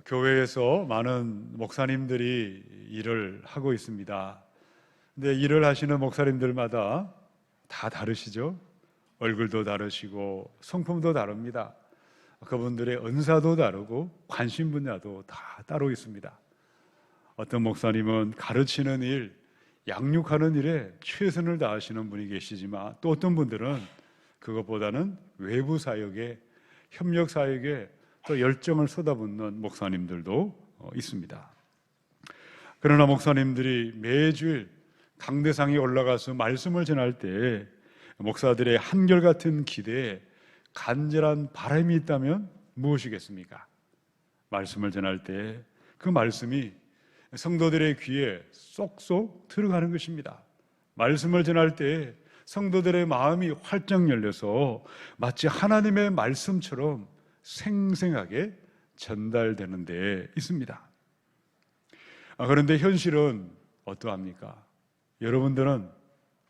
교회에서 많은 목사님들이 일을 하고 있습니다. 근데 일을 하시는 목사님들마다 다 다르시죠? 얼굴도 다르시고 성품도 다릅니다. 그분들의 은사도 다르고 관심 분야도 다 따로 있습니다. 어떤 목사님은 가르치는 일, 양육하는 일에 최선을 다하시는 분이 계시지만 또 어떤 분들은 그것보다는 외부 사역에, 협력 사역에 또 열정을 쏟아붓는 목사님들도 있습니다. 그러나 목사님들이 매주일 강대상에 올라가서 말씀을 전할 때 목사들의 한결같은 기대에 간절한 바람이 있다면 무엇이겠습니까? 말씀을 전할 때 그 말씀이 성도들의 귀에 쏙쏙 들어가는 것입니다. 말씀을 전할 때 성도들의 마음이 활짝 열려서 마치 하나님의 말씀처럼 생생하게 전달되는 데 있습니다. 그런데 현실은 어떠합니까? 여러분들은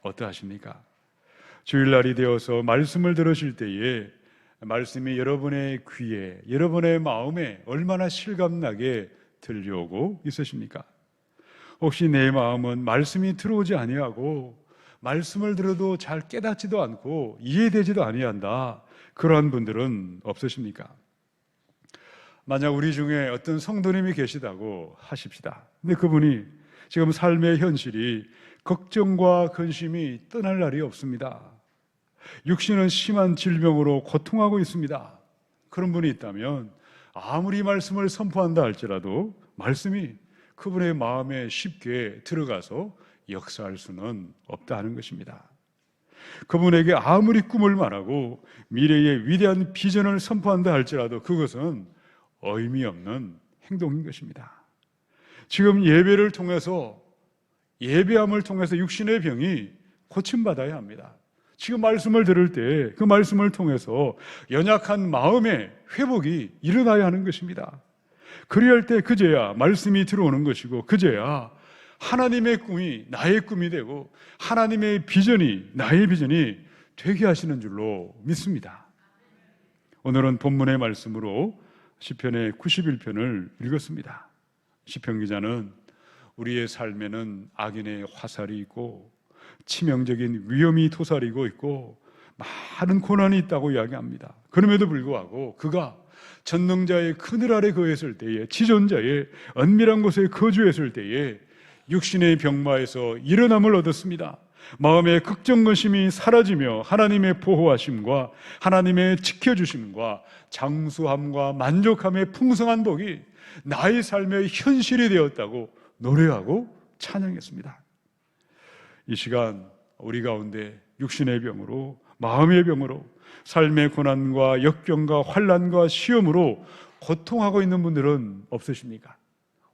어떠하십니까? 주일날이 되어서 말씀을 들으실 때에 말씀이 여러분의 귀에, 여러분의 마음에 얼마나 실감나게 들려오고 있으십니까? 혹시 내 마음은 말씀이 들어오지 아니하고 말씀을 들어도 잘 깨닫지도 않고 이해되지도 아니한다, 그러한 분들은 없으십니까? 만약 우리 중에 어떤 성도님이 계시다고 하십시다. 근데 그분이 지금 삶의 현실이 걱정과 근심이 떠날 날이 없습니다. 육신은 심한 질병으로 고통하고 있습니다. 그런 분이 있다면 아무리 말씀을 선포한다 할지라도 말씀이 그분의 마음에 쉽게 들어가서 역사할 수는 없다 하는 것입니다. 그분에게 아무리 꿈을 말하고 미래의 위대한 비전을 선포한다 할지라도 그것은 의미 없는 행동인 것입니다. 지금 예배를 통해서, 예배함을 통해서 육신의 병이 고침받아야 합니다. 지금 말씀을 들을 때 그 말씀을 통해서 연약한 마음의 회복이 일어나야 하는 것입니다. 그리할 때 그제야 말씀이 들어오는 것이고, 그제야 하나님의 꿈이 나의 꿈이 되고 하나님의 비전이 나의 비전이 되게 하시는 줄로 믿습니다. 오늘은 본문의 말씀으로 시편의 91편을 읽었습니다. 시편 기자는 우리의 삶에는 악인의 화살이 있고 치명적인 위험이 도사리고 있고 많은 고난이 있다고 이야기합니다. 그럼에도 불구하고 그가 전능자의 그늘 아래 거했을 때에, 지존자의 은밀한 곳에 거주했을 때에 육신의 병마에서 일어남을 얻었습니다. 마음의 걱정근심이 사라지며 하나님의 보호하심과 하나님의 지켜주심과 장수함과 만족함의 풍성한 복이 나의 삶의 현실이 되었다고 노래하고 찬양했습니다. 이 시간 우리 가운데 육신의 병으로, 마음의 병으로, 삶의 고난과 역경과 환난과 시험으로 고통하고 있는 분들은 없으십니까?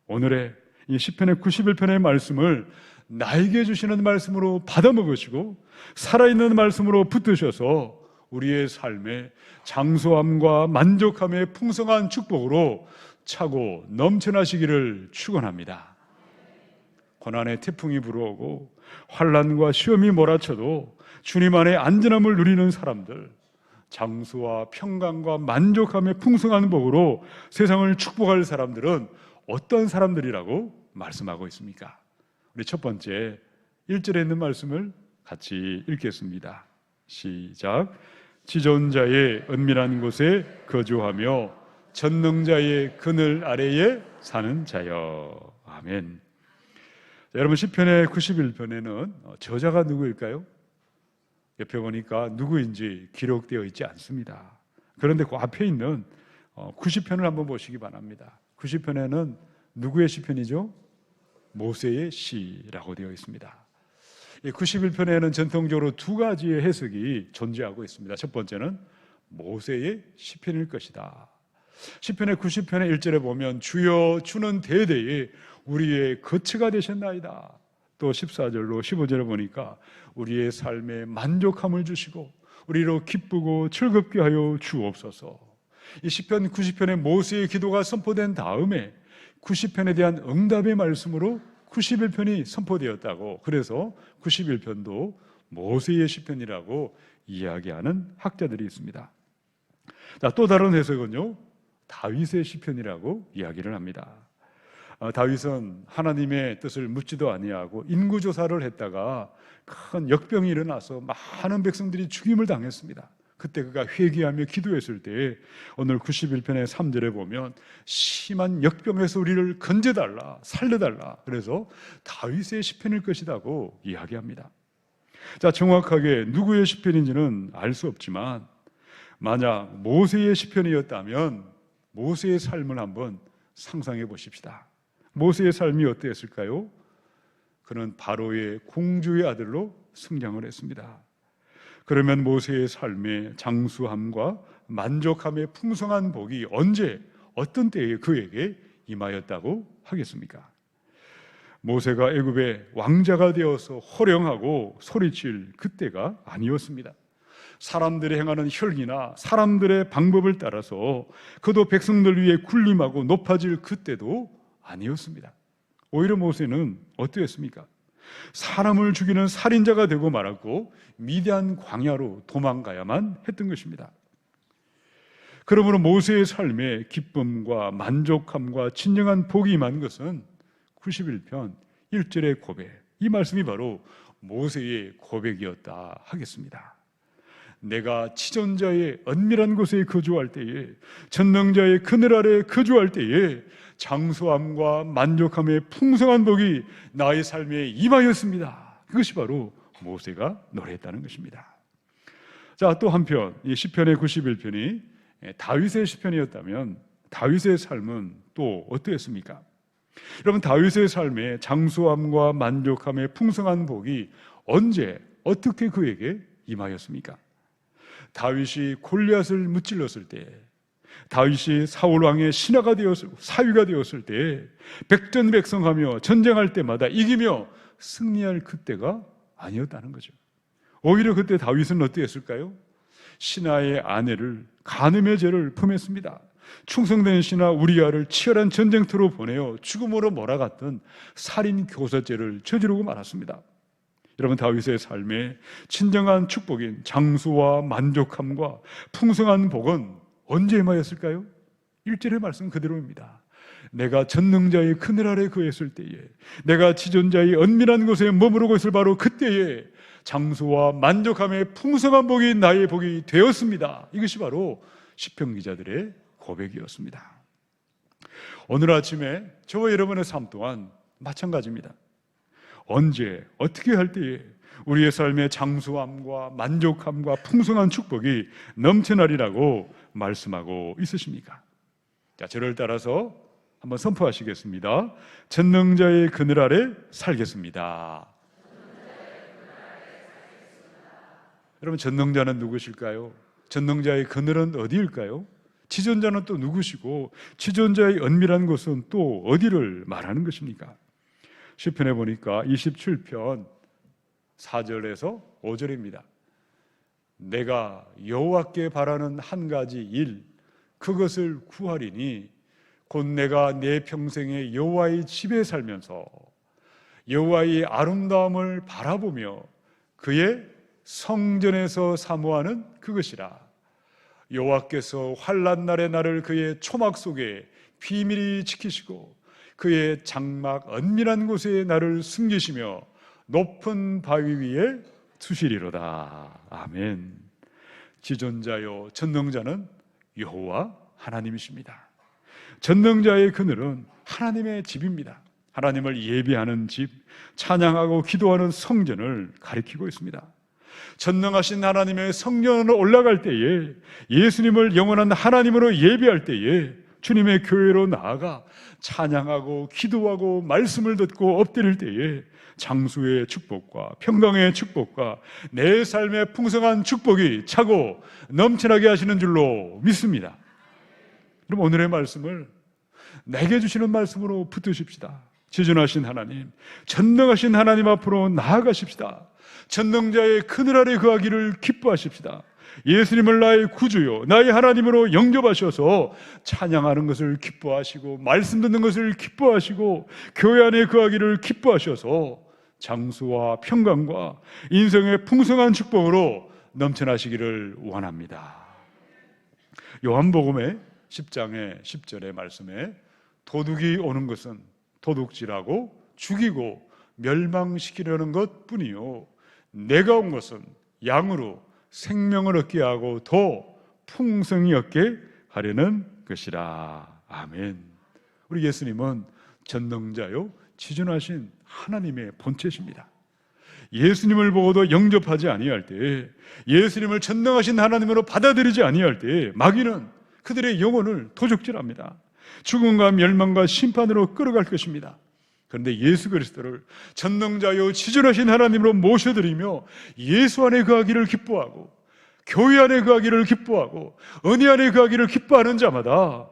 오늘의 이 시편의 91편의 말씀을 나에게 주시는 말씀으로 받아 먹으시고 살아있는 말씀으로 붙드셔서 우리의 삶에 장수함과 만족함의 풍성한 축복으로 차고 넘쳐나시기를 축원합니다. 고난의 태풍이 불어오고 환난과 시험이 몰아쳐도 주님 안에 안전함을 누리는 사람들, 장수와 평강과 만족함의 풍성한 복으로 세상을 축복할 사람들은 어떤 사람들이라고 말씀하고 있습니까? 우리 첫 번째 1절에 있는 말씀을 같이 읽겠습니다. 시작. 지존자의 은밀한 곳에 거주하며 전능자의 그늘 아래에 사는 자여. 아멘. 자, 여러분, 시편의 91편에는 저자가 누구일까요? 옆에 보니까 누구인지 기록되어 있지 않습니다. 그런데 그 앞에 있는 90편을 한번 보시기 바랍니다. 90편에는 누구의 시편이죠? 모세의 시라고 되어 있습니다. 91편에는 전통적으로 두 가지의 해석이 존재하고 있습니다. 첫 번째는 모세의 시편일 것이다. 시편의 90편의 1절에 보면 주여 주는 대대에 우리의 거처가 되셨나이다. 또 14절로 15절에 보니까 우리의 삶에 만족함을 주시고 우리로 기쁘고 즐겁게 하여 주옵소서. 이 시편 90편의 모세의 기도가 선포된 다음에 90편에 대한 응답의 말씀으로 91편이 선포되었다고, 그래서 91편도 모세의 시편이라고 이야기하는 학자들이 있습니다. 자, 또 다른 해석은요, 다윗의 시편이라고 이야기를 합니다. 다윗은 하나님의 뜻을 묻지도 아니하고 인구조사를 했다가 큰 역병이 일어나서 많은 백성들이 죽임을 당했습니다. 그때 그가 회개하며 기도했을 때 오늘 91편의 3절에 보면 심한 역병에서 우리를 건져달라, 살려달라, 그래서 다윗의 시편일 것이라고 이야기합니다. 자, 정확하게 누구의 시편인지는 알 수 없지만 만약 모세의 시편이었다면 모세의 삶을 한번 상상해 보십시다. 모세의 삶이 어땠을까요? 그는 바로의 공주의 아들로 성장을 했습니다. 그러면 모세의 삶의 장수함과 만족함의 풍성한 복이 언제, 어떤 때에 그에게 임하였다고 하겠습니까? 모세가 애굽의 왕자가 되어서 호령하고 소리칠 그때가 아니었습니다. 사람들이 행하는 혈기나 사람들의 방법을 따라서 그도 백성들 위해 군림하고 높아질 그때도 아니었습니다. 오히려 모세는 어떠했습니까? 사람을 죽이는 살인자가 되고 말았고 미디안 광야로 도망가야만 했던 것입니다. 그러므로 모세의 삶에 기쁨과 만족함과 진정한 복이 임한 것은 91편 1절의 고백, 이 말씀이 바로 모세의 고백이었다 하겠습니다. 내가 지존자의 은밀한 곳에 거주할 때에, 전능자의 그늘 아래 거주할 때에 장수함과 만족함의 풍성한 복이 나의 삶에 임하였습니다. 그것이 바로 모세가 노래했다는 것입니다. 자, 또 한편 이 시편의 91편이 다윗의 시편이었다면 다윗의 삶은 또 어떠했습니까? 여러분, 다윗의 삶에 장수함과 만족함의 풍성한 복이 언제 어떻게 그에게 임하였습니까? 다윗이 골리앗을 무찔렀을 때, 다윗이 사울 왕의 신하가 되었을, 사위가 되었을 때, 백전백승하며 전쟁할 때마다 이기며 승리할 그때가 아니었다는 거죠. 오히려 그때 다윗은 어땠을까요? 신하의 아내를 간음의 죄를 범했습니다. 충성된 신하 우리아를 치열한 전쟁터로 보내어 죽음으로 몰아갔던 살인 교사죄를 저지르고 말았습니다. 여러분, 다윗의 삶에 진정한 축복인 장수와 만족함과 풍성한 복은 언제 임하였을까요? 1절의 말씀 그대로입니다. 내가 전능자의 그늘 아래 거했을 때에, 내가 지존자의 은밀한 곳에 머무르고 있을 바로 그때에 장수와 만족함의 풍성한 복이 나의 복이 되었습니다. 이것이 바로 시편 기자들의 고백이었습니다. 오늘 아침에 저와 여러분의 삶 또한 마찬가지입니다. 언제 어떻게 할 때에 우리의 삶의 장수함과 만족함과 풍성한 축복이 넘쳐나리라고 말씀하고 있으십니까? 자, 저를 따라서 한번 선포하시겠습니다. 전능자의 그늘 아래 살겠습니다. 여러분, 전능자는 누구실까요? 전능자의 그늘은 어디일까요? 지존자는 또 누구시고 지존자의 은밀한 곳은 또 어디를 말하는 것입니까? 시편에 보니까 27편 4절에서 5절입니다. 내가 여호와께 바라는 한 가지 일, 그것을 구하리니 곧 내가 내 평생에 여호와의 집에 살면서 여호와의 아름다움을 바라보며 그의 성전에서 사모하는 그것이라. 여호와께서 환난 날에 나를 그의 초막 속에 비밀히 지키시고 그의 장막 은밀한 곳에 나를 숨기시며 높은 바위 위에 두시리로다. 아멘. 지존자요 전능자는 여호와 하나님이십니다. 전능자의 그늘은 하나님의 집입니다. 하나님을 예배하는 집, 찬양하고 기도하는 성전을 가리키고 있습니다. 전능하신 하나님의 성전으로 올라갈 때에, 예수님을 영원한 하나님으로 예배할 때에 주님의 교회로 나아가 찬양하고 기도하고 말씀을 듣고 엎드릴 때에 장수의 축복과 평강의 축복과 내 삶의 풍성한 축복이 차고 넘쳐나게 하시는 줄로 믿습니다. 그럼 오늘의 말씀을 내게 주시는 말씀으로 붙드십시다. 지존하신 하나님, 전능하신 하나님 앞으로 나아가십시다. 전능자의 그늘 아래 거하기를 기뻐하십시다. 예수님을 나의 구주요 나의 하나님으로 영접하셔서 찬양하는 것을 기뻐하시고 말씀 듣는 것을 기뻐하시고 교회 안에 거하기를 기뻐하셔서 장수와 평강과 인생의 풍성한 축복으로 넘쳐나시기를 원합니다. 요한복음에 10장의 10절의 말씀에 도둑이 오는 것은 도둑질하고 죽이고 멸망시키려는 것뿐이요 내가 온 것은 양으로 생명을 얻게 하고 더 풍성히 얻게 하려는 것이라. 아멘. 우리 예수님은 전능자요 지존하신 하나님의 본체십니다. 예수님을 보고도 영접하지 아니할 때, 예수님을 전능하신 하나님으로 받아들이지 아니할 때 마귀는 그들의 영혼을 도적질합니다. 죽음과 멸망과 심판으로 끌어갈 것입니다. 그런데 예수 그리스도를 전능자요 지존하신 하나님으로 모셔드리며 예수 안에 거하기를 기뻐하고 교회 안에 거하기를 기뻐하고 은혜 안에 거하기를 기뻐하는 자마다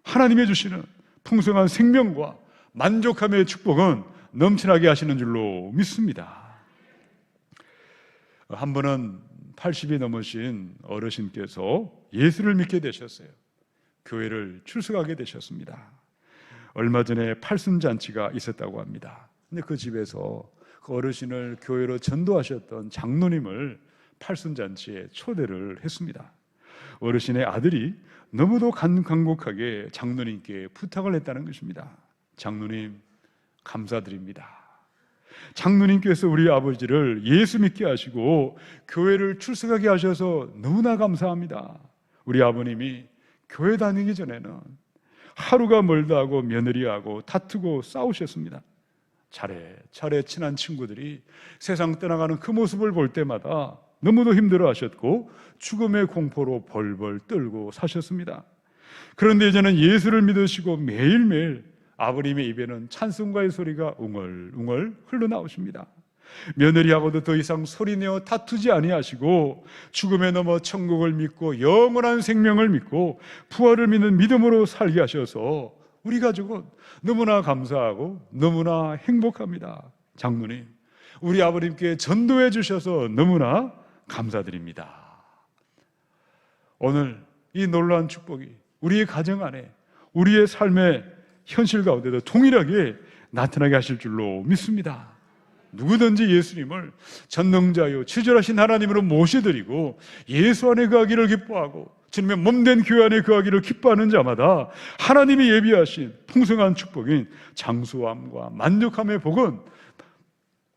하나님의 주시는 풍성한 생명과 만족함의 축복은 넘쳐나게 하시는 줄로 믿습니다. 한 번은 80이 넘으신 어르신께서 예수를 믿게 되셨어요. 교회를 출석하게 되셨습니다. 얼마 전에 팔순잔치가 있었다고 합니다. 근데 그 집에서 그 어르신을 교회로 전도하셨던 장로님을 팔순잔치에 초대를 했습니다. 어르신의 아들이 너무도 간곡하게 장로님께 부탁을 했다는 것입니다. 장로님, 감사드립니다. 장로님께서 우리 아버지를 예수 믿게 하시고 교회를 출석하게 하셔서 너무나 감사합니다. 우리 아버님이 교회 다니기 전에는 하루가 멀다 하고 며느리하고 다투고 싸우셨습니다. 차례 친한 친구들이 세상 떠나가는 그 모습을 볼 때마다 너무도 힘들어 하셨고 죽음의 공포로 벌벌 떨고 사셨습니다. 그런데 이제는 예수를 믿으시고 매일매일 아버님의 입에는 찬송가의 소리가 웅얼웅얼 흘러나오십니다. 며느리하고도 더 이상 소리내어 다투지 아니하시고 죽음에 넘어 천국을 믿고 영원한 생명을 믿고 부활을 믿는 믿음으로 살게 하셔서 우리 가족은 너무나 감사하고 너무나 행복합니다. 장로님, 우리 아버님께 전도해 주셔서 너무나 감사드립니다. 오늘 이 놀라운 축복이 우리의 가정 안에 우리의 삶의 현실 가운데도 동일하게 나타나게 하실 줄로 믿습니다. 누구든지 예수님을 전능자요 치졸하신 하나님으로 모셔드리고 예수 안에 거하기를 기뻐하고 주님의 몸된 교회 안에 거하기를 기뻐하는 자마다 하나님이 예비하신 풍성한 축복인 장수함과 만족함의 복은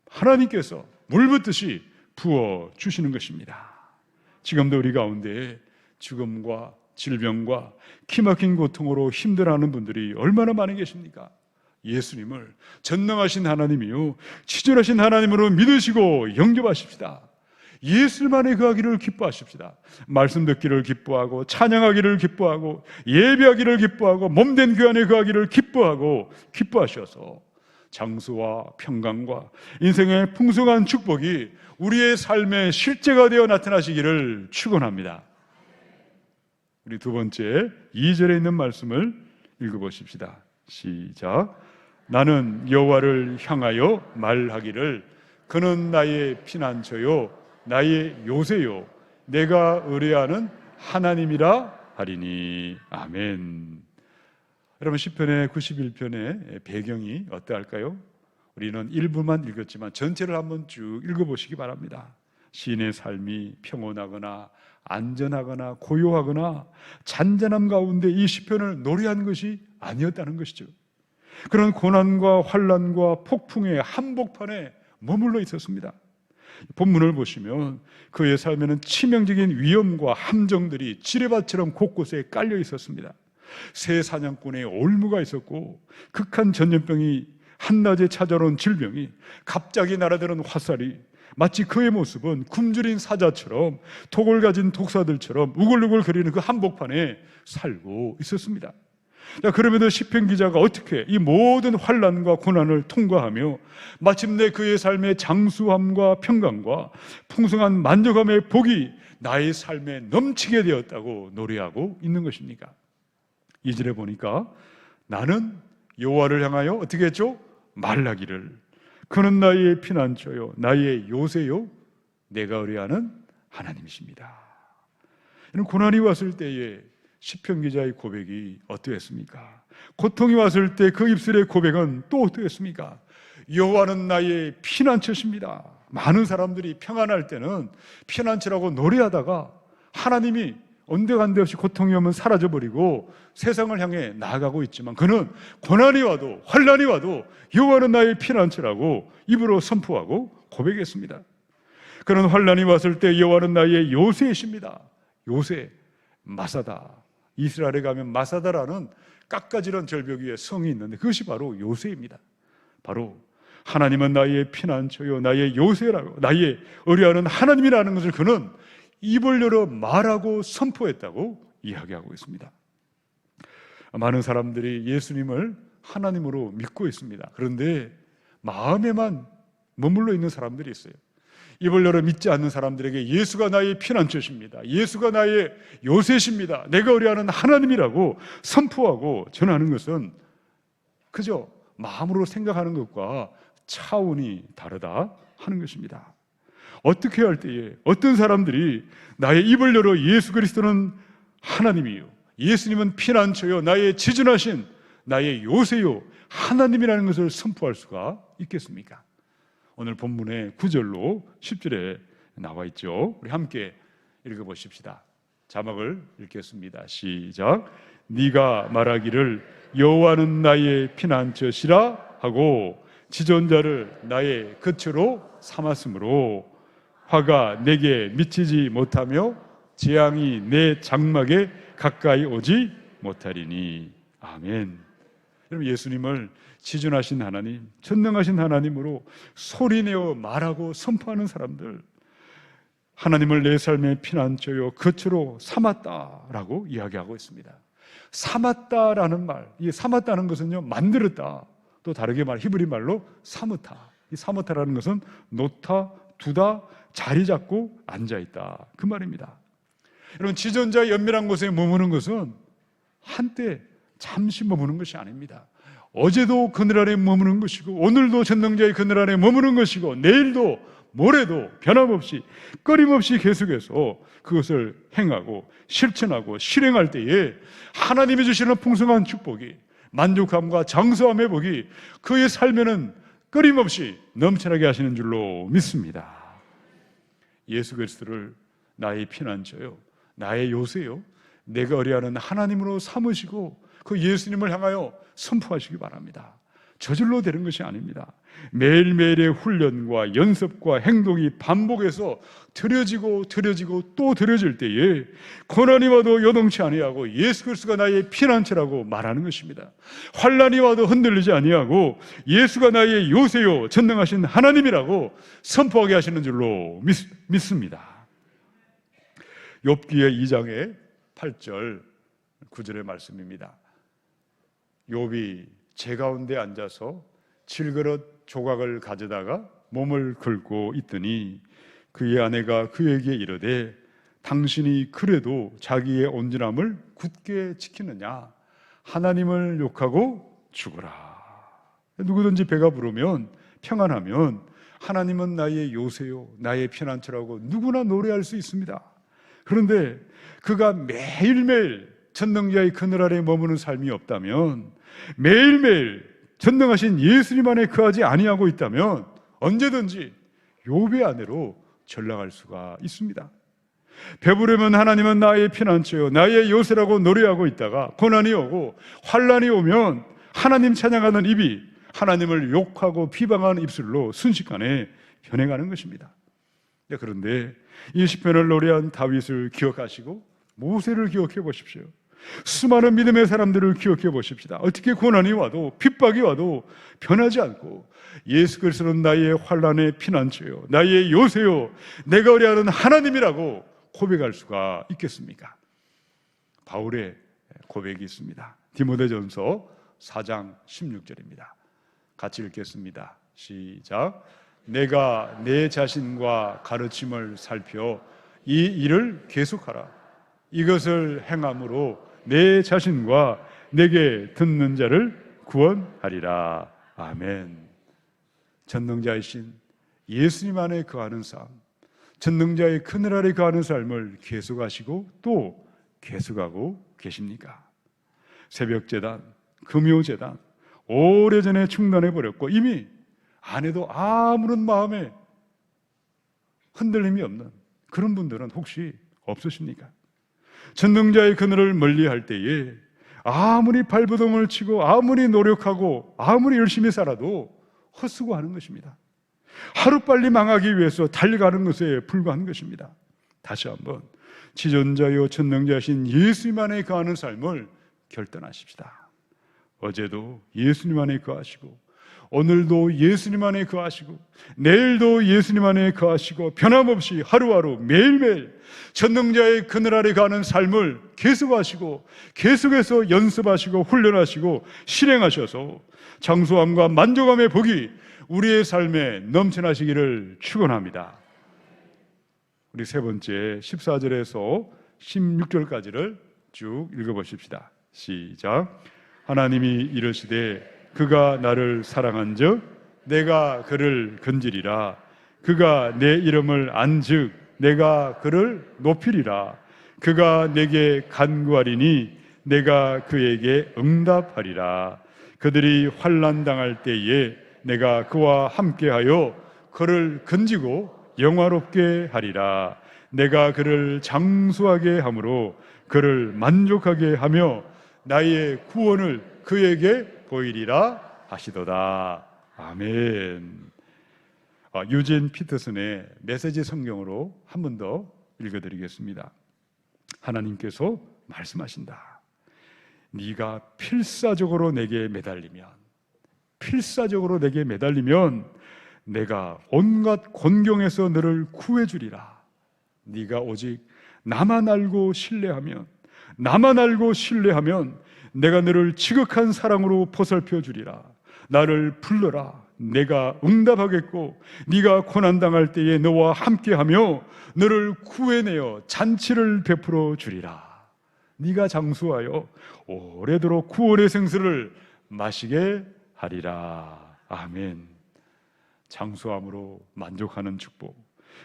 하나님께서 물붓듯이 부어주시는 것입니다. 지금도 우리 가운데 죽음과 질병과 기막힌 고통으로 힘들어하는 분들이 얼마나 많이 계십니까? 예수님을 전능하신 하나님이요 치졸하신 하나님으로 믿으시고 영접하십시다. 예수만에 거하기를 기뻐하십시다. 말씀 듣기를 기뻐하고 찬양하기를 기뻐하고 예배하기를 기뻐하고 몸된 그 안에 거하기를 기뻐하셔서 장수와 평강과 인생의 풍성한 축복이 우리의 삶의 실제가 되어 나타나시기를 축원합니다. 우리 두 번째 2절에 있는 말씀을 읽어보십시다. 시작. 나는 여호와를 향하여 말하기를 그는 나의 피난처요 나의 요새요 내가 의뢰하는 하나님이라 하리니. 아멘. 여러분, 시편의 91편의 배경이 어떠할까요? 우리는 일부만 읽었지만 전체를 한번 쭉 읽어보시기 바랍니다. 시인의 삶이 평온하거나 안전하거나 고요하거나 잔잔함 가운데 이 시편을 노래한 것이 아니었다는 것이죠. 그런 고난과 환난과 폭풍의 한복판에 머물러 있었습니다. 본문을 보시면 그의 삶에는 치명적인 위험과 함정들이 지뢰밭처럼 곳곳에 깔려 있었습니다. 새 사냥꾼의 올무가 있었고 극한 전염병이 한낮에 찾아온 질병이 갑자기 날아드는 화살이 마치 그의 모습은 굶주린 사자처럼 독을 가진 독사들처럼 우글우글 거리는 그 한복판에 살고 있었습니다. 그럼에도 시편 기자가 어떻게 이 모든 환난과 고난을 통과하며 마침내 그의 삶의 장수함과 평강과 풍성한 만족함의 복이 나의 삶에 넘치게 되었다고 노래하고 있는 것입니까? 2절에 보니까 나는 여호와를 향하여 어떻게 했죠? 말하기를 그는 나의 피난처요 나의 요새요 내가 의뢰하는 하나님이십니다. 이런 고난이 왔을 때에 시편 기자의 고백이 어떠했습니까? 고통이 왔을 때 그 입술의 고백은 또 어떠했습니까? 여호와는 나의 피난처십니다. 많은 사람들이 평안할 때는 피난처라고 노래하다가 하나님이 온데간데 없이 고통이 오면 사라져버리고 세상을 향해 나아가고 있지만 그는 고난이 와도 환난이 와도 여호와는 나의 피난처라고 입으로 선포하고 고백했습니다. 그는 환난이 왔을 때 여호와는 나의 요새이십니다. 요새, 마사다. 이스라엘에 가면 마사다라는 깎아지른 절벽 위에 성이 있는데 그것이 바로 요새입니다. 바로 하나님은 나의 피난처요 나의 요새라고, 나의 의뢰하는 하나님이라는 것을 그는 입을 열어 말하고 선포했다고 이야기하고 있습니다. 많은 사람들이 예수님을 하나님으로 믿고 있습니다. 그런데 마음에만 머물러 있는 사람들이 있어요. 입을 열어 믿지 않는 사람들에게 예수가 나의 피난처십니다, 예수가 나의 요새십니다, 내가 의뢰하는 하나님이라고 선포하고 전하는 것은 그저 마음으로 생각하는 것과 차원이 다르다 하는 것입니다. 어떻게 할 때에 어떤 사람들이 나의 입을 열어 예수 그리스도는 하나님이요, 예수님은 피난처요, 나의 지존하신 나의 요새요, 하나님이라는 것을 선포할 수가 있겠습니까? 오늘 본문의 9절로 10절에 나와 있죠. 우리 함께 읽어보십시다. 자막을 읽겠습니다. 시작. 네가 말하기를 여호와는 나의 피난처시라 하고 지존자를 나의 거처로 삼았으므로 화가 내게 미치지 못하며 재앙이 내 장막에 가까이 오지 못하리니. 아멘. 여러분, 예수님을 지존하신 하나님, 전능하신 하나님으로 소리내어 말하고 선포하는 사람들, 하나님을 내 삶의 피난처요 거처로 삼았다라고 이야기하고 있습니다. 삼았다라는 말, 이 삼았다는 것은요 만들었다, 또 다르게 말 히브리 말로 사무타. 이 사무타라는 것은 놓다, 두다, 자리 잡고 앉아있다, 그 말입니다. 여러분, 지존자의 연밀한 곳에 머무는 것은 한때 잠시 머무는 것이 아닙니다. 어제도 그늘 아래 머무는 것이고 오늘도 전능자의 그늘 아래 머무는 것이고 내일도 모레도 변함없이 끊임없이 계속해서 그것을 행하고 실천하고 실행할 때에 하나님이 주시는 풍성한 축복이, 만족함과 장수함의 복이 그의 삶에는 끊임없이 넘쳐나게 하시는 줄로 믿습니다. 예수 그리스도를 나의 피난처요, 나의 요새요, 내가 의뢰하는 하나님으로 삼으시고 그 예수님을 향하여 선포하시기 바랍니다. 저절로 되는 것이 아닙니다. 매일매일의 훈련과 연습과 행동이 반복해서 드려지고 또 드려질 때에 고난이 와도 요동치 아니하고 예수 그리스도가 나의 피난처라고 말하는 것입니다. 환난이 와도 흔들리지 아니하고 예수가 나의 요새요 전능하신 하나님이라고 선포하게 하시는 줄로 믿습니다. 욥기의 2장의 8절 9절의 말씀입니다. 욥이 제 가운데 앉아서 질그릇 조각을 가져다가 몸을 긁고 있더니 그의 아내가 그에게 이르되 당신이 그래도 자기의 온전함을 굳게 지키느냐? 하나님을 욕하고 죽어라. 누구든지 배가 부르면 평안하면 하나님은 나의 요새요 나의 피난처라고 누구나 노래할 수 있습니다. 그런데 그가 매일매일 전능자의 그늘 아래 머무는 삶이 없다면, 매일매일 전능하신 예수님 안에 거하지 아니하고 있다면 언제든지 욥의 아내로 전락할 수가 있습니다. 배부르면 하나님은 나의 피난처요 나의 요새라고 노래하고 있다가 고난이 오고 환난이 오면 하나님 찬양하는 입이 하나님을 욕하고 비방하는 입술로 순식간에 변해가는 것입니다. 그런데 이 시편을 노래한 다윗을 기억하시고 모세를 기억해 보십시오. 수많은 믿음의 사람들을 기억해 보십시다. 어떻게 고난이 와도 핍박이 와도 변하지 않고 예수 그리스도는 나의 환난의 피난처요 나의 요새요 내가 의뢰하는 하나님이라고 고백할 수가 있겠습니까? 바울의 고백이 있습니다. 디모데전서 4장 16절입니다. 같이 읽겠습니다. 시작. 내가 내 자신과 가르침을 살펴 이 일을 계속하라. 이것을 행함으로 내 자신과 내게 듣는 자를 구원하리라. 아멘. 전능자이신 예수님 안에 거하는 삶, 전능자의 그늘 아래 거하는 삶을 계속하시고 또 계속하고 계십니까? 새벽제단, 금요제단 오래전에 중단해버렸고 이미 안 해도 아무런 마음에 흔들림이 없는 그런 분들은 혹시 없으십니까? 전능자의 그늘을 멀리할 때에 아무리 발버둥을 치고 아무리 노력하고 아무리 열심히 살아도 헛수고하는 것입니다. 하루빨리 망하기 위해서 달려가는 것에 불과한 것입니다. 다시 한번 지존자요 전능자신 예수님 안에 거하는 삶을 결단하십시다. 어제도 예수님 안에 거하시고 오늘도 예수님 안에 거하시고 내일도 예수님 안에 거하시고 변함없이 하루하루 매일매일 전능자의 그늘 아래 가는 삶을 계속하시고 계속해서 연습하시고 훈련하시고 실행하셔서 장수함과 만족함의 복이 우리의 삶에 넘쳐나시기를 축원합니다. 우리 세 번째 14절에서 16절까지를 쭉 읽어보십시다. 시작. 하나님이 이르시되 그가 나를 사랑한즉 내가 그를 건지리라. 그가 내 이름을 안즉 내가 그를 높이리라. 그가 내게 간구하리니 내가 그에게 응답하리라. 그들이 환난 당할 때에 내가 그와 함께하여 그를 건지고 영화롭게 하리라. 내가 그를 장수하게 함으로 그를 만족하게 하며 나의 구원을 그에게 보이리라 하시도다. 아멘. 유진 피터슨의 메시지 성경으로 한 번 더 읽어드리겠습니다. 하나님께서 말씀하신다. 네가 필사적으로 내게 매달리면 내가 온갖 곤경에서 너를 구해주리라. 네가 오직 나만 알고 신뢰하면 내가 너를 지극한 사랑으로 보살펴 주리라. 나를 불러라. 내가 응답하겠고 네가 고난당할 때에 너와 함께하며 너를 구해내어 잔치를 베풀어 주리라. 네가 장수하여 오래도록 구원의 생수를 마시게 하리라. 아멘. 장수함으로 만족하는 축복,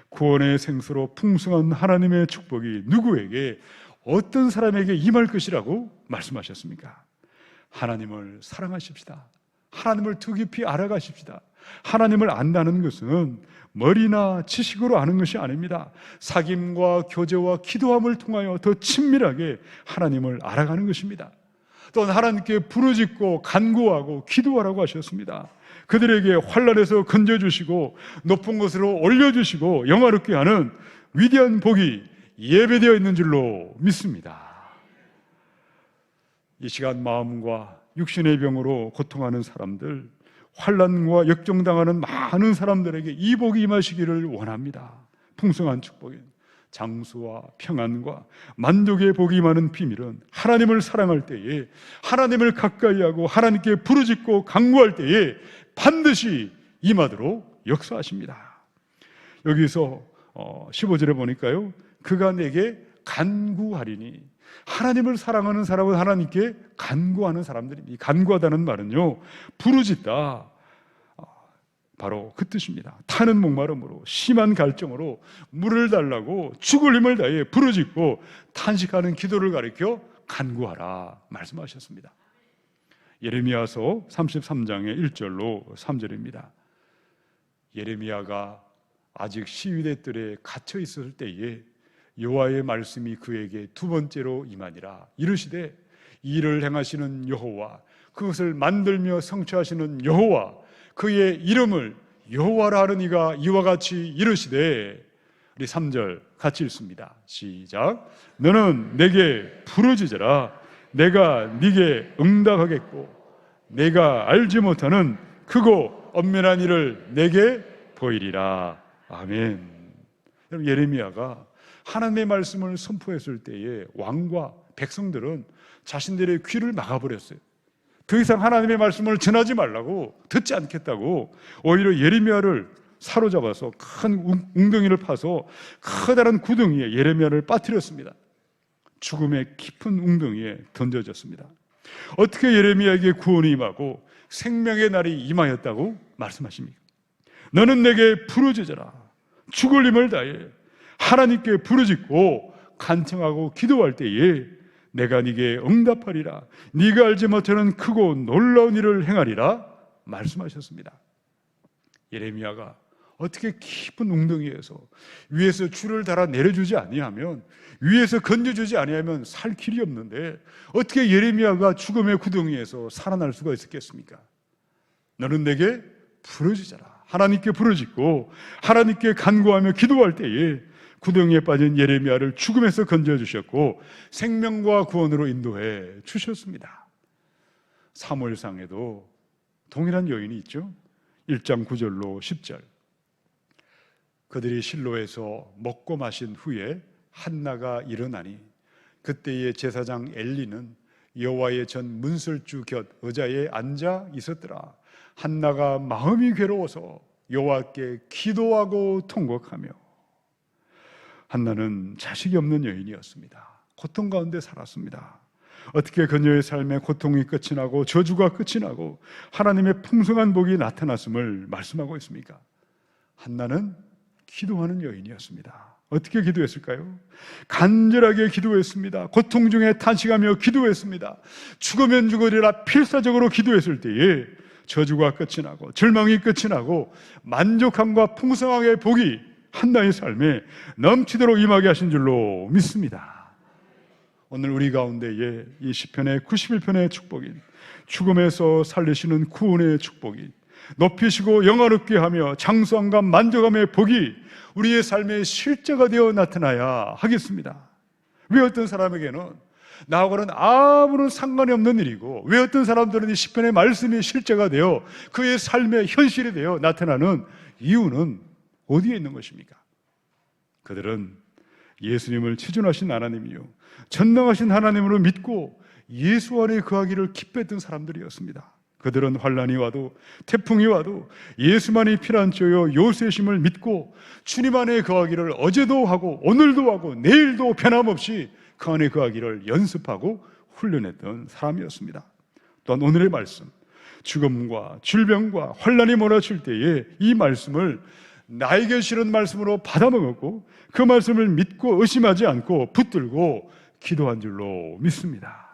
구원의 생수로 풍성한 하나님의 축복이 누구에게 어떤 사람에게 임할 것이라고 말씀하셨습니까? 하나님을 사랑하십시다. 하나님을 더 깊이 알아가십시다. 하나님을 안다는 것은 머리나 지식으로 아는 것이 아닙니다. 사귐과 교제와 기도함을 통하여 더 친밀하게 하나님을 알아가는 것입니다. 또 하나님께 부르짖고 간구하고 기도하라고 하셨습니다. 그들에게 환난에서 건져주시고 높은 곳으로 올려주시고 영화롭게 하는 위대한 복이 예배되어 있는 줄로 믿습니다. 이 시간 마음과 육신의 병으로 고통하는 사람들, 환난과 역정당하는 많은 사람들에게 이 복이 임하시기를 원합니다. 풍성한 축복인 장수와 평안과 만족의 복이 임하는 비밀은 하나님을 사랑할 때에, 하나님을 가까이하고 하나님께 부르짖고 간구할 때에 반드시 임하도록 역사하십니다. 여기서 15절에 보니까요, 그가 내게 간구하리니, 하나님을 사랑하는 사람은 하나님께 간구하는 사람들입니다. 간구하다는 말은요, 부르짖다, 바로 그 뜻입니다. 타는 목마름으로, 심한 갈증으로 물을 달라고 죽을 힘을 다해 부르짖고 탄식하는 기도를 가리켜 간구하라 말씀하셨습니다. 예레미야서 33장의 1절로 3절입니다. 예레미야가 아직 시위대 뜰에 갇혀 있을 때에 여호와의 말씀이 그에게 두 번째로 임하니라. 이르시되 이 일을 행하시는 여호와, 그것을 만들며 성취하시는 여호와, 그의 이름을 여호와라 하는 이가 이와 같이 이르시되, 우리 3절 같이 읽습니다. 시작. 너는 내게 부르짖으라. 내가 네게 응답하겠고 내가 알지 못하는 크고 엄밀한 일을 내게 보이리라. 아멘. 여러분, 예레미야가 하나님의 말씀을 선포했을 때에 왕과 백성들은 자신들의 귀를 막아버렸어요. 더 이상 하나님의 말씀을 전하지 말라고, 듣지 않겠다고 오히려 예레미야를 사로잡아서 큰 웅덩이를 파서 커다란 구덩이에 예레미야를 빠뜨렸습니다. 죽음의 깊은 웅덩이에 던져졌습니다. 어떻게 예레미야에게 구원이 임하고 생명의 날이 임하였다고 말씀하십니까? 너는 내게 부르짖어라. 죽을 힘을 다해 하나님께 부르짖고 간청하고 기도할 때에 내가 네게 응답하리라. 네가 알지 못하는 크고 놀라운 일을 행하리라 말씀하셨습니다. 예레미야가 어떻게 깊은 웅덩이에서 위에서 줄을 달아 내려주지 아니하면, 위에서 건져주지 아니하면 살 길이 없는데 어떻게 예레미야가 죽음의 구덩이에서 살아날 수가 있었겠습니까? 너는 내게 부르짖어라. 하나님께 부르짖고 하나님께 간구하며 기도할 때에 구덩이에 빠진 예레미야를 죽음에서 건져주셨고 생명과 구원으로 인도해 주셨습니다. 사무엘상에도 동일한 여인이 있죠. 1장 9절로 10절. 그들이 실로에서 먹고 마신 후에 한나가 일어나니 그때의 제사장 엘리는 여호와의 전 문설주 곁 의자에 앉아 있었더라. 한나가 마음이 괴로워서 여호와께 기도하고 통곡하며. 한나는 자식이 없는 여인이었습니다. 고통 가운데 살았습니다. 어떻게 그녀의 삶에 고통이 끝이 나고 저주가 끝이 나고 하나님의 풍성한 복이 나타났음을 말씀하고 있습니까? 한나는 기도하는 여인이었습니다. 어떻게 기도했을까요? 간절하게 기도했습니다. 고통 중에 탄식하며 기도했습니다. 죽으면 죽으리라 필사적으로 기도했을 때에 저주가 끝이 나고 절망이 끝이 나고 만족함과 풍성하게 복이 한나의 삶에 넘치도록 임하게 하신 줄로 믿습니다. 오늘 우리 가운데에 이 시편의 91편의 축복인 죽음에서 살리시는 구원의 축복이 높이시고 영화롭게 하며 장수함과 만족함의 복이 우리의 삶의 실제가 되어 나타나야 하겠습니다. 왜 어떤 사람에게는 나하고는 아무런 상관이 없는 일이고 왜 어떤 사람들은 이 시편의 말씀이 실제가 되어 그의 삶의 현실이 되어 나타나는 이유는 어디에 있는 것입니까? 그들은 예수님을 치존하신 하나님이요 전능하신 하나님으로 믿고 예수 안에 거하기를 기뻐했던 사람들이었습니다. 그들은 환난이 와도 태풍이 와도 예수만이 피난처여 요새심을 믿고 주님 안에 거하기를 어제도 하고 오늘도 하고 내일도 변함없이 그 안에 거하기를 연습하고 훈련했던 사람이었습니다. 또한 오늘의 말씀, 죽음과 질병과 환난이 몰아칠 때에 이 말씀을 나에게 실은 말씀으로 받아먹었고 그 말씀을 믿고 의심하지 않고 붙들고 기도한 줄로 믿습니다.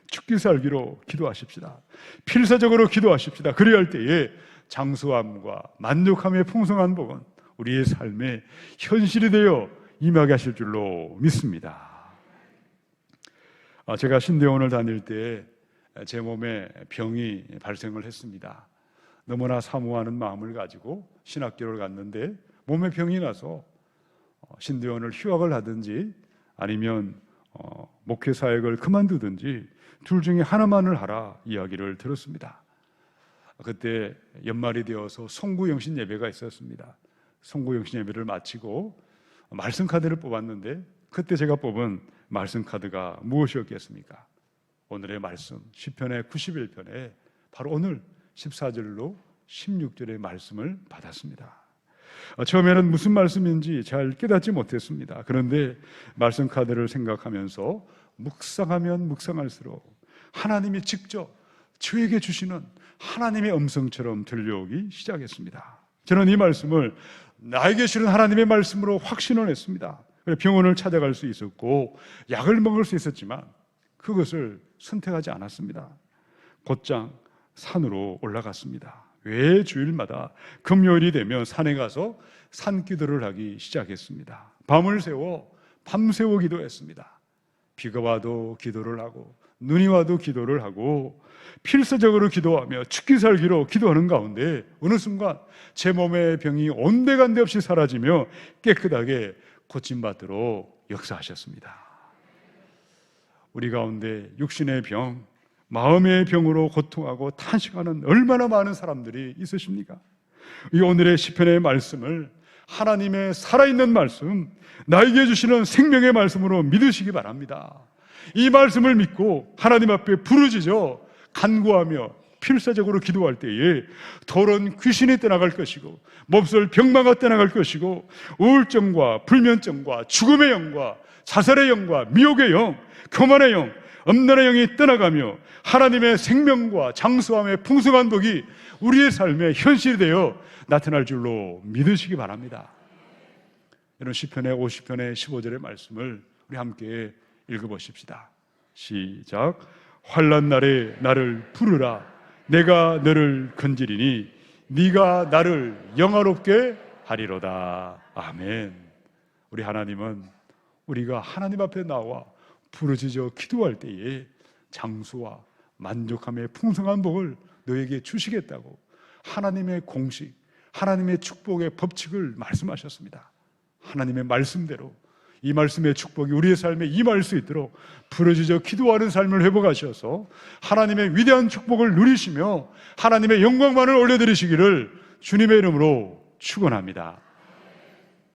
죽기 살기로 기도하십시다. 필사적으로 기도하십시다. 그리할 때에 장수함과 만족함의 풍성한 복은 우리의 삶에 현실이 되어 임하게 하실 줄로 믿습니다. 제가 신대원을 다닐 때 제 몸에 병이 발생을 했습니다. 너무나 사모하는 마음을 가지고 신학교를 갔는데 몸에 병이 나서 신대원을 휴학을 하든지 아니면 목회 사역을 그만두든지 둘 중에 하나만을 하라 이야기를 들었습니다. 그때 연말이 되어서 송구영신 예배가 있었습니다. 송구영신 예배를 마치고 말씀 카드를 뽑았는데 그때 제가 뽑은 말씀 카드가 무엇이었겠습니까? 오늘의 말씀 시편의 91편에 바로 오늘 14절로 16절의 말씀을 받았습니다. 처음에는 무슨 말씀인지 잘 깨닫지 못했습니다. 그런데 말씀 카드를 생각하면서 묵상하면 묵상할수록 하나님이 직접 저에게 주시는 하나님의 음성처럼 들려오기 시작했습니다. 저는 이 말씀을 나에게 주는 하나님의 말씀으로 확신을 했습니다. 병원을 찾아갈 수 있었고 약을 먹을 수 있었지만 그것을 선택하지 않았습니다. 곧장 산으로 올라갔습니다. 왜 주일마다 금요일이 되면 산에 가서 산기도를 하기 시작했습니다. 밤을 새워 밤새워 기도했습니다. 비가 와도 기도를 하고 눈이 와도 기도를 하고 필사적으로 기도하며 죽기 살기로 기도하는 가운데 어느 순간 제 몸의 병이 온데간데 없이 사라지며 깨끗하게 고침받도록 역사하셨습니다. 우리 가운데 육신의 병, 마음의 병으로 고통하고 탄식하는 얼마나 많은 사람들이 있으십니까? 이 오늘의 시편의 말씀을 하나님의 살아있는 말씀, 나에게 주시는 생명의 말씀으로 믿으시기 바랍니다. 이 말씀을 믿고 하나님 앞에 부르짖어 간구하며 필사적으로 기도할 때에 더러운 귀신이 떠나갈 것이고 몹쓸 병마가 떠나갈 것이고 우울증과 불면증과 죽음의 영과 자살의 영과 미혹의 영, 교만의 영, 엄란의 영이 떠나가며 하나님의 생명과 장수함의 풍성한 복이 우리의 삶에 현실이 되어 나타날 줄로 믿으시기 바랍니다. 이런 시편의 50편의 15절의 말씀을 우리 함께 읽어보십시다. 시작. 환난 날에 나를 부르라. 내가 너를 건지리니 네가 나를 영화롭게 하리로다. 아멘. 우리 하나님은 우리가 하나님 앞에 나와 부르짖어 기도할 때에 장수와 만족함의 풍성한 복을 너에게 주시겠다고 하나님의 공식, 하나님의 축복의 법칙을 말씀하셨습니다. 하나님의 말씀대로 이 말씀의 축복이 우리의 삶에 임할 수 있도록 부르짖어 기도하는 삶을 회복하셔서 하나님의 위대한 축복을 누리시며 하나님의 영광만을 올려드리시기를 주님의 이름으로 축원합니다.